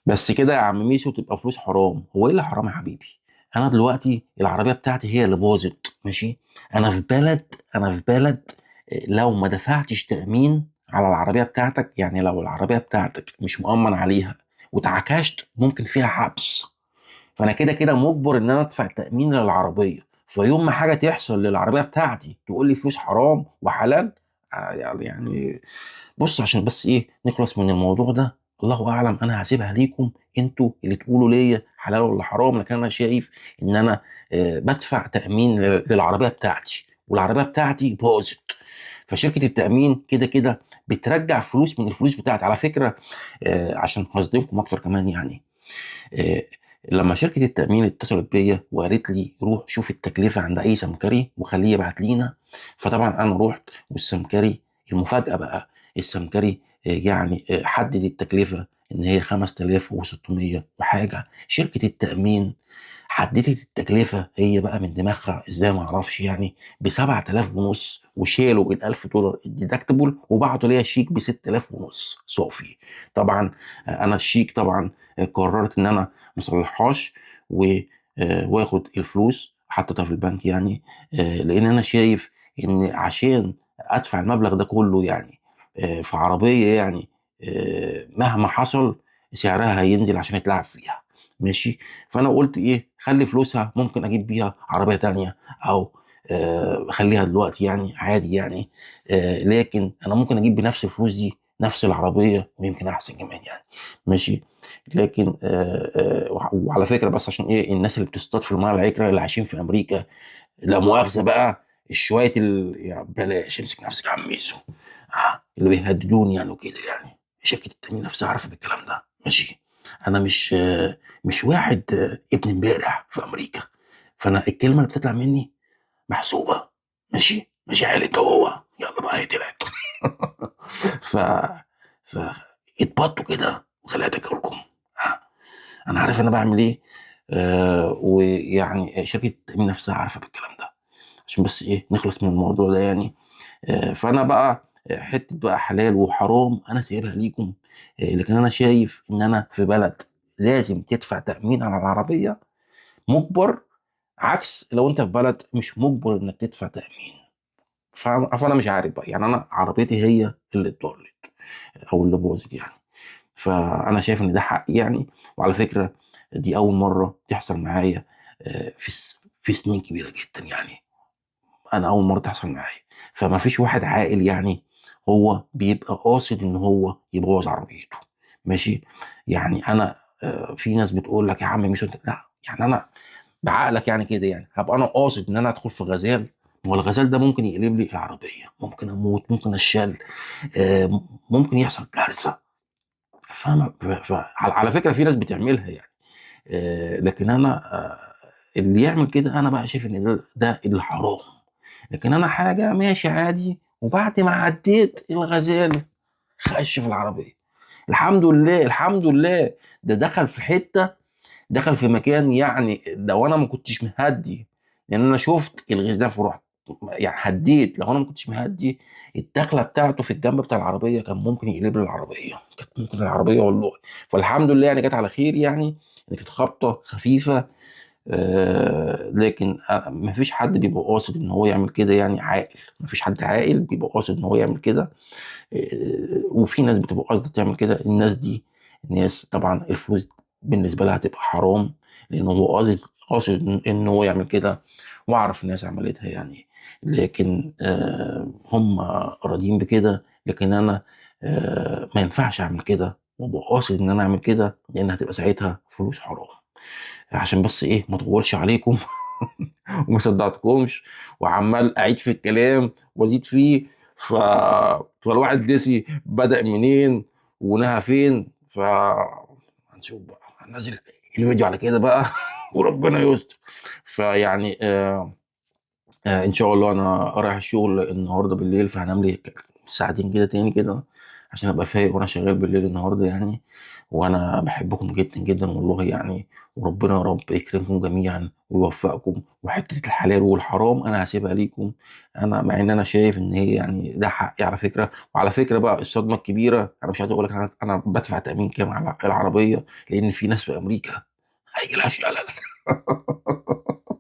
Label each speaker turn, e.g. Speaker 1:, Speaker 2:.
Speaker 1: بس كده يا عم ميسو تبقى فلوس حرام؟ هو ايه اللي حرام يا حبيبي؟ انا دلوقتي العربيه بتاعتي هي اللي باظت، ماشي. انا في بلد لو ما دفعتش تامين على العربيه بتاعتك، يعني لو العربيه بتاعتك مش مؤمن عليها واتعكشت ممكن فيها حبس. فانا كده كده مجبر ان انا ادفع تامين للعربيه. فيوم ما حاجه تحصل للعربيه بتاعتي تقول لي فلوس حرام وحلال؟ يعني بص، عشان بس ايه نخلص من الموضوع ده، الله اعلم، انا هسيبها ليكم انتوا اللي تقولوا ليا حلال ولا حرام. لكن انا شايف ان انا بدفع تامين للعربيه بتاعتي، والعربيه بتاعتي باظت. فشركه التامين كده كده بترجع فلوس من الفلوس بتاعتي على فكره. عشان هصدمكم اكتر كمان يعني. آه، لما شركة التأمين اتصلت بيا وقالت لي روح شوف التكلفة عند أي سمكري وخليه يبعت لينا، فطبعا أنا رحت والسمكري، المفاجأة بقى، السمكري يعني حدد التكلفة إن هي 5600 وحاجة. شركة التأمين حددت التكلفة هي بقى من دماغها ازاي ما اعرفش يعني ب 7000 ونص، وشالوا ال 1000 دولار الديدكتبل وبعتوا ليا شيك ب 6000 ونص صافي. طبعا انا الشيك طبعا قررت ان انا ما اصلحهاش واخد الفلوس حطيتها في البنك يعني. لان انا شايف ان عشان ادفع المبلغ ده كله يعني في عربية يعني مهما حصل سعرها هينزل عشان يتلعب فيها، ماشي. فانا قلت ايه، خلي فلوسها ممكن اجيب بيها عربية تانية، او خليها دلوقتي يعني عادي يعني. لكن انا ممكن اجيب بنفس الفلوس دي نفس العربية ويمكن احسن كمان يعني، ماشي. لكن وعلى فكرة بس عشان ايه الناس اللي بتصطاد في الميه العكرة اللي عايشين في امريكا، لا مؤاخذة بقى، شوية يعني بلاش امسك نفسك يا عم ميسو. اللي بيهددوني يعني وكده يعني. شركة التأمين نفسها عارفة بالكلام ده، ماشي. أنا مش واحد ابن امبارح في أمريكا. فأنا الكلمة اللي بتطلع مني محسوبة، ماشي ماشي عيلة هو يلا بقى هي طلعت. ف ف اتبطوا كده وخليها تاكلكم. ها، أنا عارف أنا بعمل إيه. ويعني شركة التأمين نفسها عارفة بالكلام ده. عشان بس ايه نخلص من الموضوع ده يعني. فانا بقى حته بقى حلال وحرام انا سايبها ليكم. لكن انا شايف ان انا في بلد لازم تدفع تامين على العربيه، مجبر. عكس لو انت في بلد مش مجبر انك تدفع تامين. فانا مش عارف بقى يعني، انا عربيتي هي اللي اتضرت او اللي باظت يعني. فانا شايف ان ده حق يعني. وعلى فكره دي اول مره تحصل معايا في سنين كبيره جدا يعني. انا اول مره تحصل معايا. فما فيش واحد عاقل يعني هو بيبقى قاصد ان هو يبوظ عربيته، ماشي. يعني انا في ناس بتقول لك يا عم مش انت، لا يعني انا بعقلك يعني كده يعني هبقى انا قاصد ان انا ادخل في غزال؟ هو الغزال ده ممكن يقلب لي العربيه، ممكن اموت، ممكن اشل، ممكن يحصل كارثه. فاهم؟ على فكره في ناس بتعملها يعني. لكن انا اللي يعمل كده انا بقى شايف ان ده اللي حرام. لكن انا حاجه ماشي عادي، وبعد ما عديت الغزال خش في العربيه، الحمد لله الحمد لله. ده دخل في حته، دخل في مكان يعني لو انا ما كنتش مهدي، لان انا شفت الغزال ورحت يعني هديت. لو انا ما كنتش مهدي الدخله بتاعته في الجنب بتاع العربيه كان ممكن يقلب لي العربيه، كانت ممكن العربيه والله. فالحمد لله يعني جت على خير يعني. كانت خبطه خفيفه. لكن مفيش حد بيبقى قاصد ان هو يعمل كده يعني عاقل. مفيش حد عاقل بيبقى قاصد ان هو يعمل كده. وفي ناس بتبقى قاصده تعمل كده. الناس دي ناس طبعا الفلوس بالنسبه لها هتبقى حرام، لان هو قاصد ان هو يعمل كده. واعرف ناس عملتها يعني. لكن هم راضيين بكده. لكن انا ما ينفعش اعمل كده وابقى قاصد ان انا اعمل كده، لان هتبقى ساعتها فلوس حرام. عشان بس ايه ما اطولش عليكم وما صدقتكمش وعمال اعيد في الكلام وازيد فيه. ف... فالواحد دسي بدأ منين ونهى فين. هنشوف بقى، هننزل الفيديو على كده بقى وربنا يستر. فيعني ان شاء الله انا رايح الشغل النهارده بالليل، فهنام لي ساعتين كده تاني كده عشان ابقى فايق وانا شغال بالليل النهارده يعني. وانا بحبكم جدا جدا والله يعني. وربنا يا رب يكرمكم جميعا ويوفقكم، وحته الحلال والحرام انا هسيبها ليكم. انا مع ان انا شايف ان هي يعني ده حقي على فكره. وعلى فكره بقى الصدمه الكبيره، انا مش عايز اقول لك انا بدفع تامين كام على العربيه، لان في ناس في امريكا هيجي لها شلل.